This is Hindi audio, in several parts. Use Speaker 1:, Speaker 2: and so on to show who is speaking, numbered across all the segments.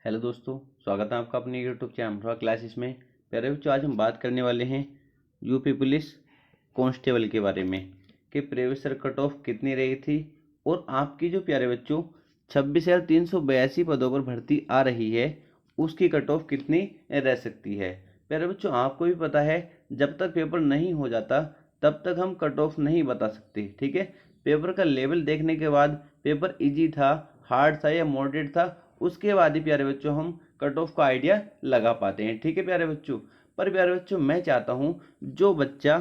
Speaker 1: हेलो दोस्तों, स्वागत है आपका अपने यूट्यूब चैनल अमरोहा क्लासेस में। प्यारे बच्चों, आज हम बात करने वाले हैं यूपी पुलिस कांस्टेबल के बारे में कि प्रीवियस ईयर कट ऑफ कितनी रही थी और आपकी जो प्यारे बच्चों 26,382 पदों पर भर्ती आ रही है उसकी कट ऑफ कितनी रह सकती है। प्यारे बच्चों, आपको भी पता है जब तक पेपर नहीं हो जाता तब तक हम कट ऑफ नहीं बता सकते। ठीक है, पेपर का लेवल देखने के बाद पेपर इजी था, हार्ड था या मॉडरेट था, उसके बाद ही प्यारे बच्चों हम कट ऑफ का आइडिया लगा पाते हैं। ठीक है प्यारे बच्चों, पर प्यारे बच्चों मैं चाहता हूँ जो बच्चा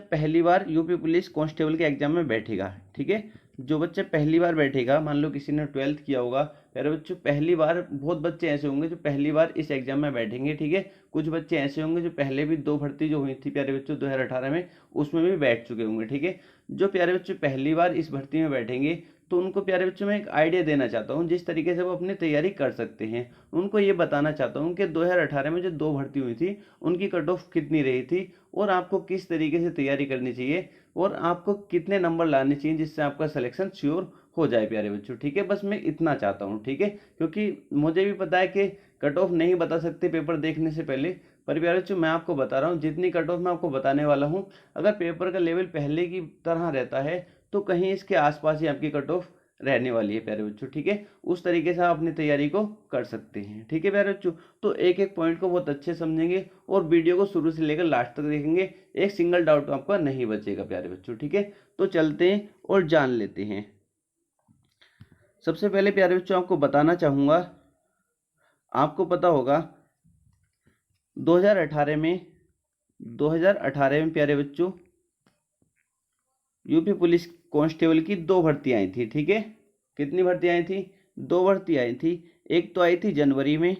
Speaker 1: पहली बार यूपी पुलिस कांस्टेबल के एग्जाम में बैठेगा, ठीक है, जो बच्चा पहली बार बैठेगा, मान लो किसी ने 12th किया होगा, प्यारे बच्चों पहली बार बहुत बच्चे ऐसे होंगे जो पहली बार इस एग्जाम में बैठेंगे। ठीक है, कुछ बच्चे ऐसे होंगे जो पहले भी 2 भर्ती जो हुई थी प्यारे बच्चों 2018 में उसमें भी बैठ चुके होंगे। ठीक है, जो प्यारे बच्चों पहली बार इस भर्ती में बैठेंगे तो उनको प्यारे बच्चों में एक आइडिया देना चाहता हूँ जिस तरीके से वो अपनी तैयारी कर सकते हैं। उनको ये बताना चाहता हूँ कि 2018 में जो 2 भर्ती हुई थी उनकी कट ऑफ कितनी रही थी और आपको किस तरीके से तैयारी करनी चाहिए और आपको कितने नंबर लाने चाहिए जिससे आपका सिलेक्शन श्योर हो जाए प्यारे बच्चों। ठीक है, बस मैं इतना चाहता हूँ। ठीक है, क्योंकि मुझे भी पता है कि कट ऑफ नहीं बता सकते पेपर देखने से पहले, पर प्यारे बच्चों मैं आपको बता रहा हूँ जितनी कट ऑफ मैं आपको बताने वाला हूँ, अगर पेपर का लेवल पहले की तरह रहता है तो कहीं इसके आसपास ही आपकी कट ऑफ रहने वाली है प्यारे बच्चों। ठीक है, उस तरीके से आप अपनी तैयारी को कर सकते हैं। ठीक है प्यारे बच्चों, तो एक एक पॉइंट को बहुत अच्छे समझेंगे और वीडियो को शुरू से लेकर लास्ट तक देखेंगे, एक सिंगल डाउट आपका नहीं बचेगा प्यारे बच्चों। ठीक है, तो चलते हैं और जान लेते हैं। सबसे पहले प्यारे बच्चों आपको बताना चाहूंगा, आपको पता होगा 2018 में प्यारे बच्चों यूपी पुलिस कांस्टेबल की 2 भर्ती आई थी। ठीक है, कितनी भर्ती आई थी? 2 भर्ती आई थी। एक तो आई थी जनवरी में,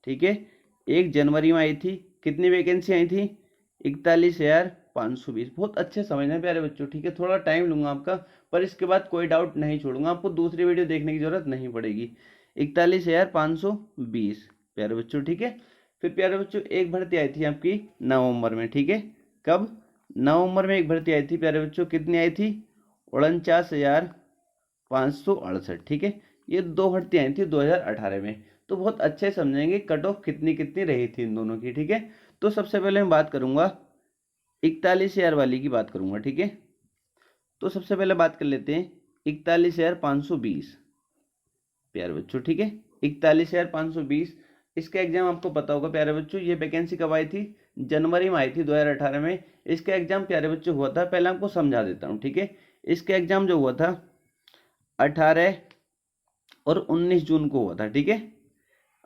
Speaker 1: ठीक है, एक जनवरी में आई थी। कितनी वैकेंसी आई थी? 41,520। बहुत अच्छे समझना प्यारे बच्चों। ठीक है, थोड़ा टाइम लूंगा आपका, पर इसके बाद कोई डाउट नहीं छोड़ूंगा, आपको दूसरी वीडियो देखने की जरूरत नहीं पड़ेगी। 41,520 प्यारे बच्चों। ठीक है, फिर प्यारे बच्चों एक भर्ती आई थी आपकी नवंबर में। ठीक है, कब? नवंबर में एक भर्ती आई थी प्यारे बच्चों, कितनी आई थी? 49,568। ठीक है, ये 2 भर्ती आई थी 2018 में। तो बहुत अच्छे समझेंगे कट ऑफ कितनी कितनी रही थी इन दोनों की। ठीक है, तो सबसे पहले मैं बात करूंगा 41,000 वाली की बात करूंगा। ठीक है, तो सबसे पहले बात कर लेते हैं 41,520 प्यारे बच्चों। ठीक है, 41,520 इसका एग्जाम आपको पता होगा प्यारे बच्चों। ये वैकेंसी कब आई थी? जनवरी में आई थी 2018 में। इसका एग्जाम प्यारे बच्चों हुआ था, पहले आपको समझा देता हूँ। ठीक है, इसका एग्जाम जो हुआ था 18 और 19 जून को हुआ था। ठीक है,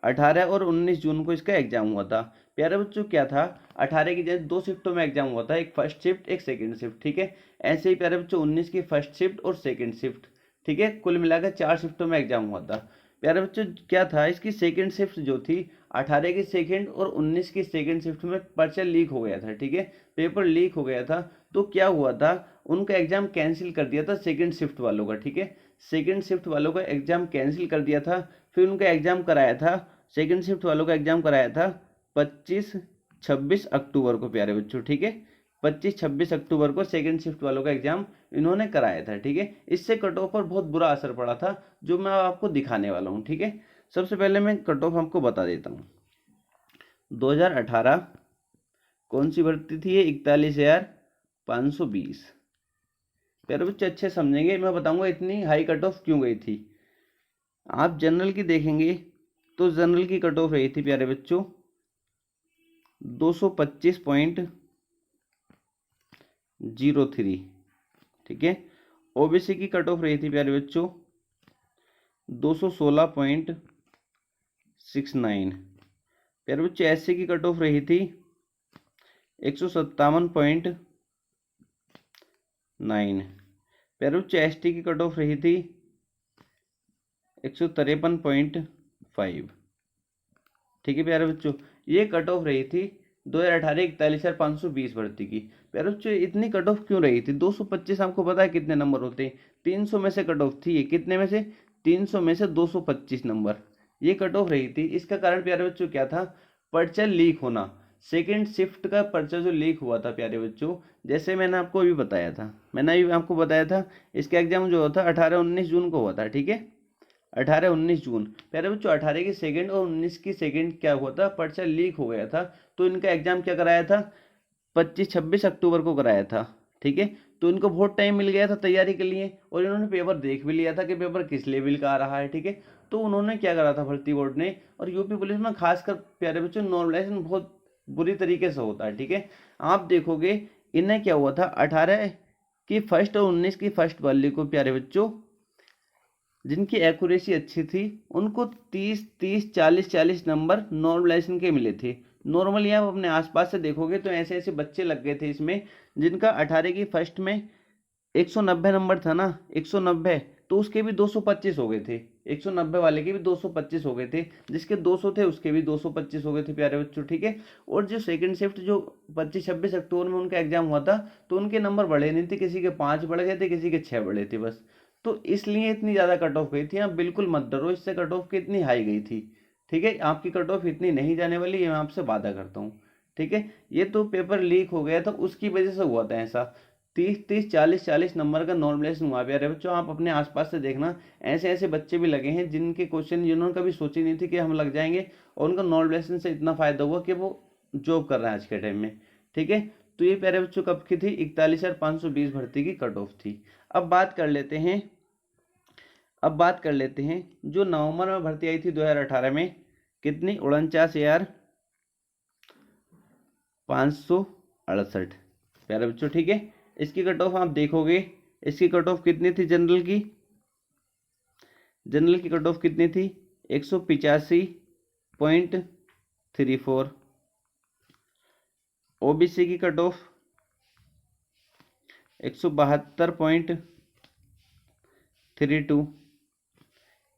Speaker 1: 18 और 19 जून को इसका एग्जाम हुआ था प्यारे बच्चों। क्या था, 18 की जैसे 2 शिफ्टों में एग्जाम हुआ था, एक फर्स्ट शिफ्ट एक सेकंड शिफ्ट। ठीक है, ऐसे ही प्यारे बच्चों 19 की फर्स्ट शिफ्ट और सेकंड शिफ्ट। ठीक है, कुल मिलाकर 4 शिफ्टों में एग्जाम हुआ था प्यारे बच्चों। क्या था, इसकी सेकंड शिफ्ट जो थी 18 की सेकंड और 19 की सेकंड शिफ्ट में पर्चा लीक हो गया था। ठीक है, पेपर लीक हो गया था, तो क्या हुआ था, उनका एग्जाम कैंसिल कर दिया था सेकंड शिफ्ट वालों का। ठीक है, सेकंड शिफ्ट वालों का एग्जाम कैंसिल कर दिया था। फिर उनका एग्जाम कराया था, सेकंड शिफ्ट वालों का एग्जाम कराया था 25-26 अक्टूबर को प्यारे बच्चों। ठीक है, 25-26 अक्टूबर को सेकंड शिफ्ट वालों का एग्जाम इन्होंने कराया था। ठीक है, इससे कट ऑफ पर बहुत बुरा असर पड़ा था जो मैं आपको दिखाने वाला हूँ। ठीक है, सबसे पहले मैं कट ऑफ आपको बता देता हूँ। 2018 कौन सी भर्ती थी? ये 41,520 प्यारे बच्चे अच्छे समझेंगे, मैं बताऊंगा इतनी हाई कट ऑफ क्यों गई थी। आप जनरल की देखेंगे तो जनरल की कट ऑफ रही थी प्यारे बच्चों 225.03। ठीक है, ओबीसी की कट ऑफ रही थी प्यारे बच्चों 216.69। प्यारे बच्चों एससी की कट ऑफ रही थी 157.9। प्यारे बच्चों एसटी की कट ऑफ रही थी 153.5। ठीक है प्यारे बच्चों, ये कट ऑफ रही थी 2018 41,520 भर्ती की। प्यारे बच्चों इतनी कट ऑफ क्यों रही थी? 225 आपको पता है कितने नंबर होते हैं? 300 में से कट ऑफ थी। ये कितने में से? 300 में से 225 नंबर ये कट ऑफ रही थी। इसका कारण प्यारे बच्चों क्या था? पर्चा लीक होना। सेकेंड शिफ्ट का पर्चा जो लीक हुआ था प्यारे बच्चों, जैसे मैंने आपको अभी बताया था, इसका एग्जाम जो हुआ था 18-19 जून को हुआ था। ठीक है, 18-19 जून। प्यारे बच्चों 18 की सेकेंड और 19 की सेकेंड क्या हुआ था, पर्चा लीक हो गया था। तो इनका एग्जाम क्या कराया था, 25-26 अक्टूबर को कराया था। ठीक है, तो इनको बहुत टाइम मिल गया था तैयारी के लिए, और इन्होंने पेपर देख भी लिया था कि पेपर किस लेवल का आ रहा है। ठीक है, तो उन्होंने क्या करा था भर्ती बोर्ड ने, और यूपी पुलिस में खासकर प्यारे बच्चों नॉर्मलाइजेशन बहुत बुरी तरीके से होता है। ठीक है, आप देखोगे इन्हें क्या हुआ था, 18 की फर्स्ट और 19 की फर्स्ट वाली को प्यारे बच्चों जिनकी एक्यूरेसी अच्छी थी उनको 30-30 40-40 नंबर नॉर्मलाइजेशन के मिले थे। नॉर्मली आप अपने आसपास से देखोगे तो ऐसे ऐसे बच्चे लग गए थे इसमें जिनका 18 की फर्स्ट में 190 नंबर था ना, 190, तो उसके भी 225 हो गए थे। 190 वाले के भी 225 हो गए थे, जिसके 200 थे उसके भी 225 हो गए थे प्यारे बच्चों। ठीक है, और जो सेकंड शिफ्ट जो 25-26 अक्टूबर में उनका एग्जाम हुआ था तो उनके नंबर बढ़े नहीं थे, किसी के 5 बढ़ गए थे, किसी के 6 बढ़े थे बस। तो इसलिए इतनी ज़्यादा कट ऑफ गई थी। आप बिल्कुल मत डरो, इससे कट ऑफ की इतनी हाई गई थी। ठीक है, आपकी कट ऑफ इतनी नहीं जाने वाली, ये मैं आपसे वादा करता हूँ। ठीक है, ये तो पेपर लीक हो गया था उसकी वजह से हुआ था ऐसा। 30-30 40-40 नंबर का नॉर्मलाइजेशन हुआ प्यारे बच्चों। आप अपने आसपास से देखना, ऐसे ऐसे बच्चे भी लगे हैं जिनके क्वेश्चन जिन्होंने कभी सोची नहीं थी कि हम लग जाएंगे, और उनका नॉर्मलाइजेशन से इतना फायदा हुआ कि वो जॉब कर रहे हैं आज के टाइम में। ठीक है, तो ये प्यारे बच्चों कब की थी, 41,520 भर्ती की कट ऑफ थी। अब बात कर लेते हैं जो नवंबर में भर्ती आई थी 2018 में, कितनी, 49,568 प्यारे बच्चों। ठीक है, इसकी कट ऑफ आप देखोगे, इसकी कट ऑफ कितनी थी, जनरल की कट ऑफ कितनी थी, 185.34। ओबीसी की कट ऑफ 172.32।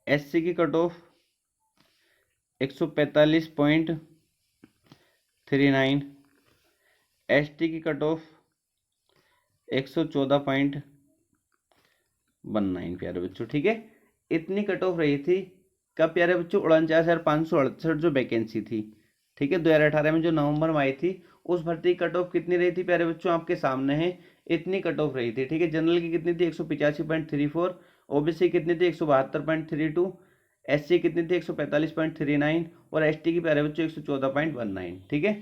Speaker 1: एससी की कट ऑफ 145.39। एसटी की कट ऑफ 114.19 प्यारे बच्चों। ठीक है, इतनी कट ऑफ रही थी कब प्यारे बच्चों, 49,568 जो वैकेंसी थी। ठीक है, 2018 में जो नवंबर में आई थी उस भर्ती की कट ऑफ कितनी रही थी प्यारे बच्चों, आपके सामने है, इतनी कट ऑफ रही थी। ठीक है, जनरल की कितनी थी, 185.34। ओबीसी कितनी थी, 172.32। एससी कितनी थी, 145.39। और एसटी की प्यारे बच्चों 114.19। ठीक है,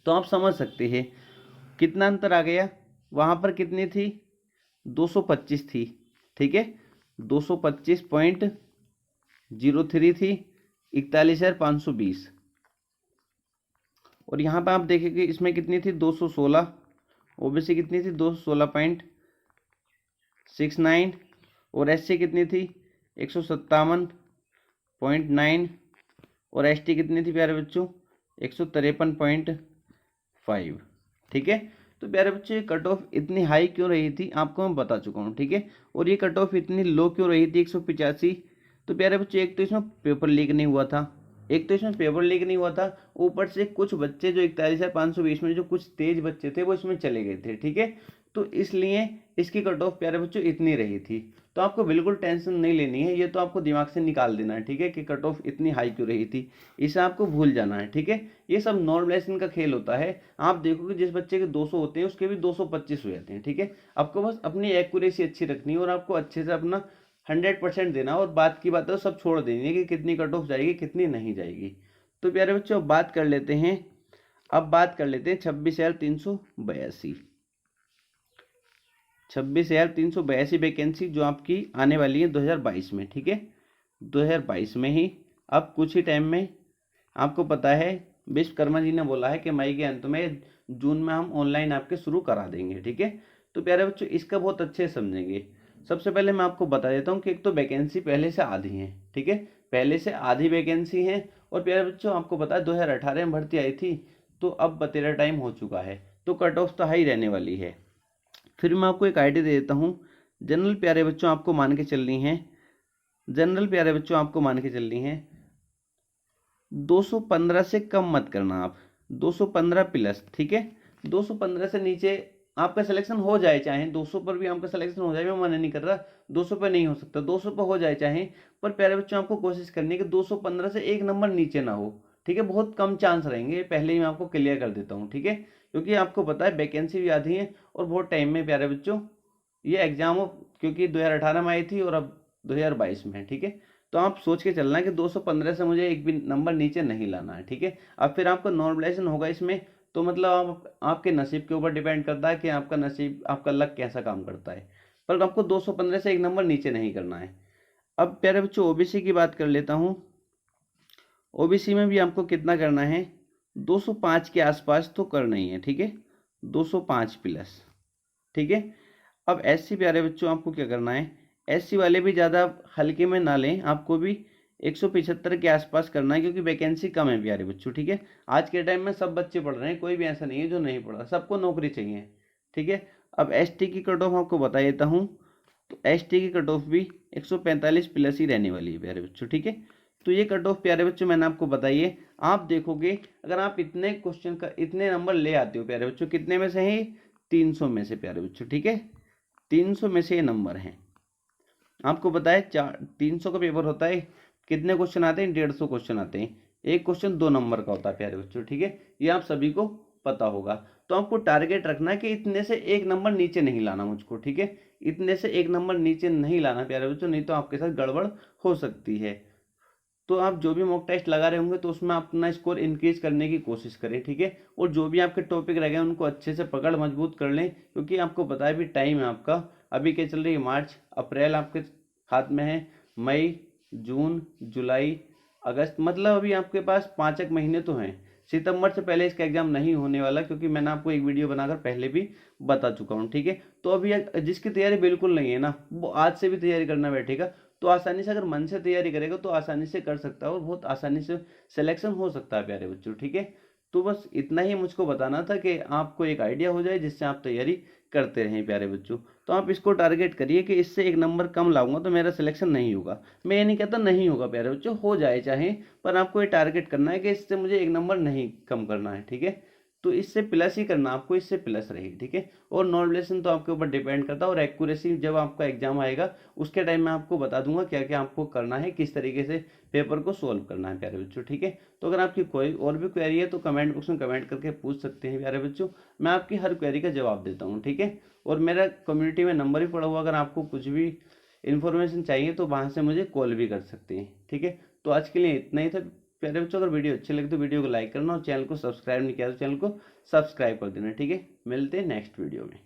Speaker 1: तो आप समझ सकते हैं कितना अंतर आ गया। वहां पर कितनी थी, 225 थी। ठीक है, 225.03 थी, 41,520। और यहाँ पे आप देखेंगे इसमें कितनी थी, 216। ओबीसी कितनी थी, 216.69। और एससी कितनी थी, 157.9। और एसटी कितनी थी प्यारे बच्चों, 153.5। ठीक है, तो प्यारे बच्चों ये कट ऑफ इतनी हाई क्यों रही थी आपको मैं बता चुका हूँ। ठीक है, और ये कट ऑफ इतनी लो क्यों रही थी, 185। तो प्यारे बच्चों एक तो इसमें पेपर लीक नहीं हुआ था, ऊपर से कुछ बच्चे जो 41,520 में जो कुछ तेज बच्चे थे वो इसमें चले गए थे। ठीक है, तो इसलिए इसकी कट ऑफ प्यारे बच्चों इतनी रही थी। तो आपको बिल्कुल टेंशन नहीं लेनी है, ये तो आपको दिमाग से निकाल देना है। ठीक है, कि कट ऑफ इतनी हाई क्यों रही थी, इसे आपको भूल जाना है। ठीक है, ये सब नॉर्मलाइजेशन का खेल होता है। आप देखोगे जिस बच्चे के 200 होते हैं उसके भी 225 हो जाते हैं। ठीक है, आपको बस अपनी एक्यूरेसी अच्छी रखनी है और आपको अच्छे से अपना 100% देना, और बात की बात है तो सब छोड़ देनी है कि कितनी कट ऑफ जाएगी कितनी नहीं जाएगी। तो प्यारे बच्चों अब बात कर लेते हैं 26,382 वैकेंसी जो आपकी आने वाली है 2022 में। ठीक है, 2022 में ही, अब कुछ ही टाइम में, आपको पता है विश्वकर्मा जी ने बोला है कि मई के अंत में, जून में हम ऑनलाइन आपके शुरू करा देंगे। ठीक है, तो प्यारे बच्चों इसका बहुत अच्छे से समझेंगे। सबसे पहले मैं आपको बता देता हूँ कि एक तो वैकेंसी पहले से आधी है। ठीक है, पहले से आधी वैकेंसी है। और प्यारे बच्चों आपको पता है 2018 में भर्ती आई थी, तो अब बतेरा टाइम हो चुका है, तो कट ऑफ तो हाई रहने वाली है। फिर मैं आपको एक आइडिया दे देता हूँ। जनरल प्यारे बच्चों आपको मान के चलनी है, 215 से कम मत करना आप, 215 प्लस। ठीक है, 215 से नीचे आपका सिलेक्शन हो जाए, चाहे 200 पर भी आपका सिलेक्शन हो जाए, मैं मना नहीं कर रहा, 200 पर नहीं हो सकता, 200 पर हो जाए चाहे, पर प्यारे बच्चों आपको कोशिश करनी है कि 215 से एक नंबर नीचे ना हो। ठीक है, बहुत कम चांस रहेंगे, पहले ही मैं आपको क्लियर कर देता हूँ। ठीक है, क्योंकि आपको पता है वैकेंसी भी आधी है और बहुत टाइम में प्यारे बच्चों ये एग्जाम, क्योंकि 2018 में आई थी और अब 2022 में है। ठीक है, तो तो आप सोच के चलना है कि 215 से मुझे एक भी नंबर नीचे नहीं लाना है, ठीक है। अब फिर आपका नॉर्मलाइजेशन होगा इसमें, तो मतलब आपके नसीब के ऊपर डिपेंड करता है कि आपका नसीब, आपका लक कैसा काम करता है, पर आपको 215 से एक नंबर नीचे नहीं करना है। अब प्यारे बच्चों ओबीसी की बात कर लेता हूँ। ओबीसी में भी आपको कितना करना है, 205 के आसपास तो करना ही है, ठीक है, 205 प्लस, ठीक है। अब एससी प्यारे बच्चों आपको क्या करना है, एससी वाले भी ज़्यादा हल्के में ना लें, आपको भी 175 के आसपास करना है, क्योंकि वैकेंसी कम है प्यारे बच्चों, ठीक है। आज के टाइम में सब बच्चे पढ़ रहे हैं, कोई भी ऐसा नहीं है जो नहीं पढ़ रहा, सबको नौकरी चाहिए, ठीक है। अब एसटी की कट ऑफ आपको बता देता हूँ, तो एसटी की कट ऑफ भी 145 प्लस ही रहने वाली है प्यारे बच्चों, ठीक है। तो ये कट ऑफ प्यारे बच्चों मैंने आपको बताई है। आप देखोगे अगर आप इतने क्वेश्चन का इतने नंबर ले आते हो प्यारे बच्चों, कितने में से है, 300 में से प्यारे बच्चों, ठीक है, 300 में से ये नंबर है। आपको पता है 300 का पेपर होता है, कितने क्वेश्चन आते हैं, 150 क्वेश्चन आते हैं, एक क्वेश्चन 2 नंबर का होता है प्यारे बच्चों, ठीक है। ये आप सभी को पता होगा। तो आपको टारगेट रखना है कि इतने से एक नंबर नीचे नहीं लाना मुझको, ठीक है, इतने से एक नंबर नीचे नहीं लाना प्यारे बच्चों, नहीं तो आपके साथ गड़बड़ हो सकती है। तो आप जो भी मॉक टेस्ट लगा रहे होंगे तो उसमें अपना स्कोर इंक्रीज करने की कोशिश करें, ठीक है। और जो भी आपके टॉपिक रह गए उनको अच्छे से पकड़ मजबूत कर लें, क्योंकि आपको पता है भी टाइम है आपका, अभी क्या चल रही है, मार्च अप्रैल आपके हाथ में है, मई जून जुलाई अगस्त, मतलब अभी आपके पास 5 एक महीने तो हैं। सितंबर से पहले इसका एग्जाम नहीं होने वाला, क्योंकि मैंने आपको एक वीडियो बनाकर पहले भी बता चुका हूँ, ठीक है। तो अभी जिसकी तैयारी बिल्कुल नहीं है ना, वो आज से भी तैयारी करना बैठेगा, तो आसानी से अगर मन से तैयारी करेगा तो आसानी से कर सकता है और बहुत आसानी से सिलेक्शन हो सकता है प्यारे बच्चों, ठीक है। तो बस इतना ही मुझको बताना था कि आपको एक आइडिया हो जाए जिससे आप तैयारी करते रहें प्यारे बच्चों। तो आप इसको टारगेट करिए कि इससे एक नंबर कम लाऊंगा तो मेरा सिलेक्शन नहीं होगा। मैं ये नहीं कहता नहीं होगा प्यारे बच्चों, हो जाए चाहे, पर आपको ये टारगेट करना है कि इससे मुझे एक नंबर नहीं कम करना है, ठीक है। तो इससे प्लस ही करना, आपको इससे प्लस रहेगी, ठीक है। और नॉर्मलाइजेशन तो आपके ऊपर डिपेंड करता है, और एक्यूरेसी जब आपका एग्जाम आएगा उसके टाइम में आपको बता दूंगा क्या क्या आपको करना है, किस तरीके से पेपर को सोल्व करना है प्यारे बच्चों, ठीक है। तो अगर आपकी कोई और भी क्वेरी है तो कमेंट बॉक्स में कमेंट करके पूछ सकते हैं प्यारे बच्चों, मैं आपकी हर क्वेरी का जवाब देता हूँ, ठीक है। और मेरा कम्युनिटी में नंबर भी पड़ा हुआ, अगर आपको कुछ भी इन्फॉर्मेशन चाहिए तो वहाँ से मुझे कॉल भी कर सकते हैं, ठीक है। तो आज के लिए इतना ही था प्यारे बच्चों। अगर वीडियो अच्छी लगे तो वीडियो को लाइक करना, और चैनल को सब्सक्राइब नहीं किया तो चैनल को सब्सक्राइब कर देना, ठीक है। मिलते हैं नेक्स्ट वीडियो में।